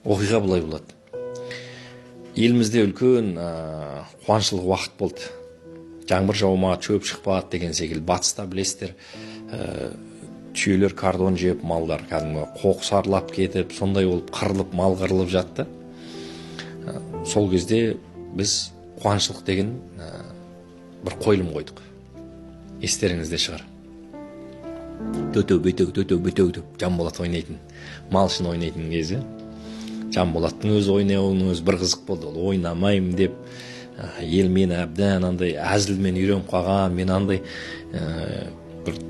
Оқиға былай болады. Елімізде үлкен қуаншылық уақыт болды. Жаңбыр жаумады, шөп шықпады деген секілді. Батыста білесіздер, түйелер кардон жеп, малдар кәдімгі қоқыс аралап кетіп, сондай болып қырылып, мал қырылып жатты. Сол кезде біз қуаншылық деген бір қойылым қойдық. Естеріңізде шығар. Төтеу бөтеу деп Жанболат ойнайтын, малшын ойнайтын кезі. Жанболаттың өзі ойнауының өзі бір қызық болды. Ол ойнамаймын деп, ел мені әбден андай әзілмен үйреніп қалған, мен андай бір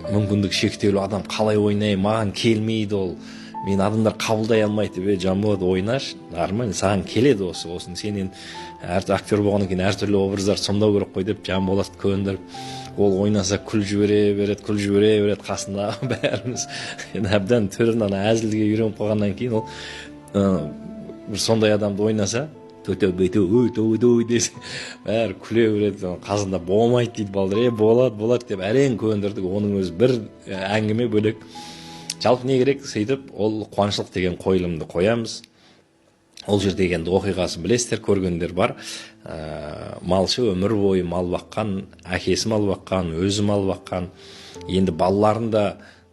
мүмкіндік шектеулі адам қалай ойнаймын, маған келмейді ол. Мен адамдар қабылдай алмайды деп, Жанболат ойнаш, нормально, саған келеді осын сен енді актер болғаннан кейін әртүрлі образдар сомдау керек қой деп Жанболат көндіріп, ол ойнаса күл жібере береді, қасында бәріміз әбден түрін әзілге үйреніп қалғаннан кейін ол бір сондай адамды ойнаса, төтеу десе, бәрі күле береді, қасында болмайды дейді балдар, болады деп әрең көндірдік. Оның өзі бір әңгіме бөлек. Жалпы не керек, сөйтіп ол қуаншылық деген қойылымды қоямыз. Ол жерде енді оқиғасы білесіздер, көргендер бар. Малшы өмір бойы мал баққан, әкесі мал баққан, өзі мал баққан. Енді балаларын да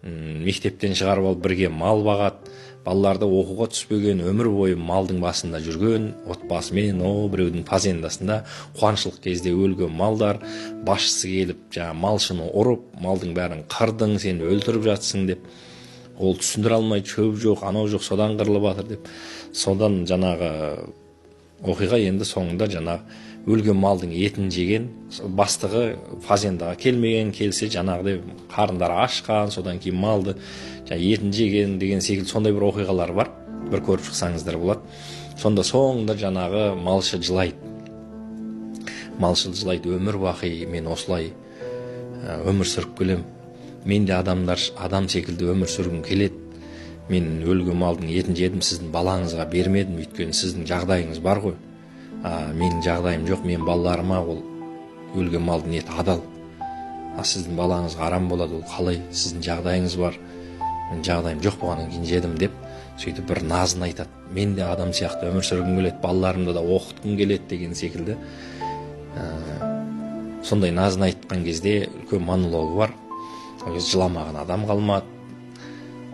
мектептен шығарып алып бірге мал бағады. Балаларды оқуға түспеген, өмір бойы малдың басында жүрген, отбасымен, біреудің фазендасында қуаншылық кезде өлген малдар, басшысы келіп, малшыны ұрып, малдың бәрін қырдың, сен өлтіріп жатсың деп. Ол түсіндіре алмайды, шөп жоқ, анау жоқ, содан қырылып жатыр деп. Содан жаңағы оқиға енді соңында жаңағы өлген малдың етін жеген, бастығы фазендаға келмеген, келсе жаңағыдай қарындары ашқан, содан кейін малды етін жеген деген секілді сондай бір оқиғалар бар. Бір көріп шықсаңыздар болады. Сонда соңында жаңағы малшы жылайды. Малшы жылайды, өмір бақи мен осылай өмір сүріп келем. Мен де адам секілді өмір сүргім келеді. Мен өлген малдың етін жедім, сіздің балаңызға бермедім, өйткені сіздің жағдайыңыз бар ғой. Менің жағдайым жоқ, мен балаларыма ол өлген малдың еті адал. Сіздің балаңызға арам болады, ол қалай, сіздің жағдайыңыз бар, мен жағдайым жоқ болғаннан кейін жедім деп, сөйтіп бір назын айтады. Мен де адам сияқты өмір сүргім келеді, балаларымды да оқытқым келеді деген секілді. Сондай назын айтқан кезде үлкен монологы бар. Ол кезде жыламаған адам қалмады.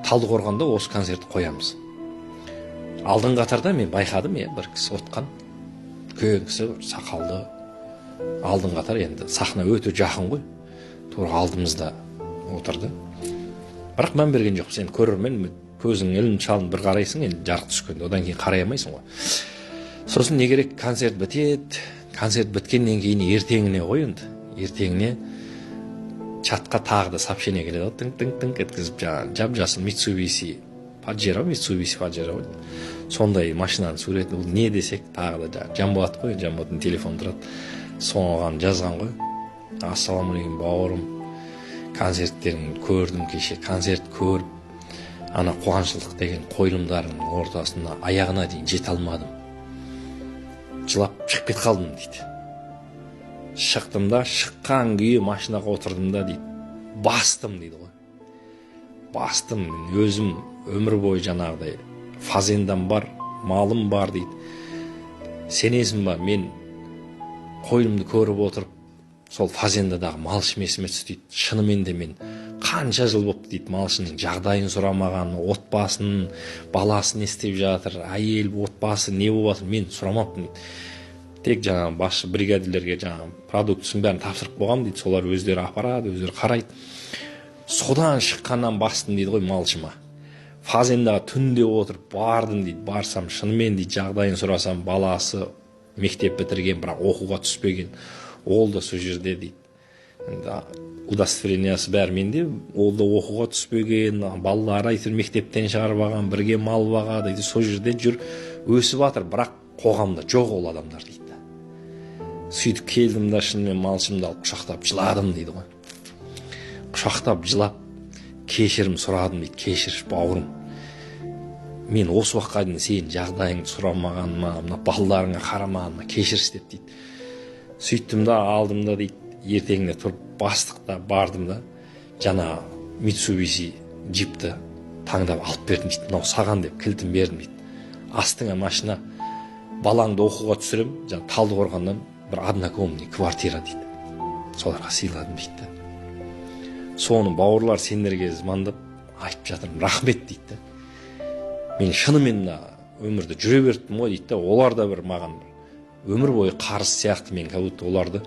Талдықорғанда осы концертті қоямыз. Алдын қатарда мен байқадым, бір кісі отқан. Үлкен кісі, сақалды. Алдын қатар, енді сахна өте жақын ғой. Тура алдымызда отырды. Бірақ мән берген жоқ. Сен көрермен, көзің ілін шалын бір қарайсың, енді жарық түскенде, одан кейін қарай алмайсың ғой. Сосын не керек, концерт бітеді. Концерт біткеннен кейін ертеңіне ғой енді. Ертеңіне чатқа тағы да сообщение келеді. Тың еткізіп, жап-жасыл Mitsubishi Pajero. Сондай машинаның суреті, ол не десек тағы да Жанболат қой, Жанболаттың телефоны тұрады. Соған жазған ғой. Ассалаумағалейкум бауырым. Концерттерін көрдім кеше, концерт көріп, ана қуаншылық деген қойылымдардың ортасында аяғына дейін жете алмадым. Жылап шығып кет қалдым дейді. Шықтым да, шыққан күйі машинаға отырдым да дейді. Бастым дейді ғой. Бастым, өзім өмір бойы жаңағыдай фазендам бар, малым бар дейді. Сенесің ба, мен қойылымды көріп отырып, сол фазендадағы малшы есіме түсті дейді. Шынымен де мен қанша жыл болды дейді, малшының жағдайын сұрамаған, отбасын, баласын істеп жатыр, әйел, отбасы не болып жатыр, мен сұрамаппын дейді. Тек жаңағы басшы бригадирлерге жаңағы продуктысын бәрін тапсырып қойғам дейді, солар өздері апарады, өздері қарайды. Содан шыққаннан бастым дейді ғой малшыма. Фазендаға түнде отырып бардым дейді, барсам шынымен дейді, жағдайын сұрасам, баласы мектеп бітірген, бірақ оқуға түспеген, ол да сол жерде дейді. Удостоверениясы бәрі менде, ол да оқуға түспеген, балалары айтыр мектептен шығарып алған, бірге мал бағады дейді, сол жерде жүр, өсіп жатыр, бірақ қоғамда жоқ ол адамдар дейді. Сөйтіп келдім да шынымен малшымды алып құшақтап жыладым дейді ғой. Құшақтап жылап, кешірім сұрадым дейді, кешір бауырым. Мен осы уақытқа дейін сенің жағдайыңды сұрамағаныма, мына балаларыңа қарамағаныма кешірші деп дейді. Сөйттім да, алдым да дейді, ертеңіне тұрып бастықта бардым да, жаңа Mitsubishi джипті таңдап алып бердім дейді, мынау саған деп кілтін бердім дейді. Астыңа машина, балаңды оқуға түсірем, жаңа Талдықорғаннан бір однокомный квартира дейді. Соларға сыйладым дейді. Соны бауырлар сендерге звондап айтып жатырмын, рахмет дейді. Мен шынымен өмірді жүре бердім ғой дейді. Олар да бір маған өмір бойы қарыз сияқты, мен как будто оларды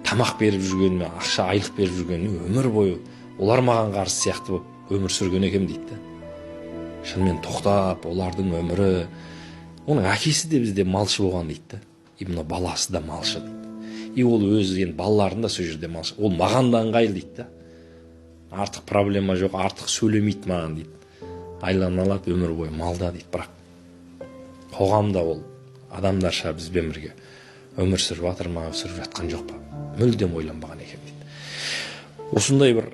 тамақ беріп жүргеніме, ақша айлық беріп жүргеніме өмір бойы олар маған қарыз сияқты болып өмір сүрген екен дейді. Шынымен тоқтап, олардың өмірі, оның әкесі де бізде малшы болған дейді. Именно баласы да малшы дейді. И ол өзі енді балаларын да сол жерде малшы. Ол маған да ыңғайлы дейді. Артық проблема жоқ, артық сөйлемейді маған дейді. Айланы алады, өмір бойы малда дейді. Бірақ қоғамда ол адамдарша бізбен бірге өмір сүріп жатыр ма, сүріп жатқан жоқ па? Мүлдем ойланбаған екен дейді. Осындай бір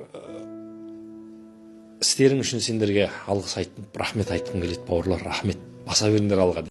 істерің үшін сендерге алғыс айтып, рахмет айтқым келеді бауырлар, рахмет. Баса беріңдер алға.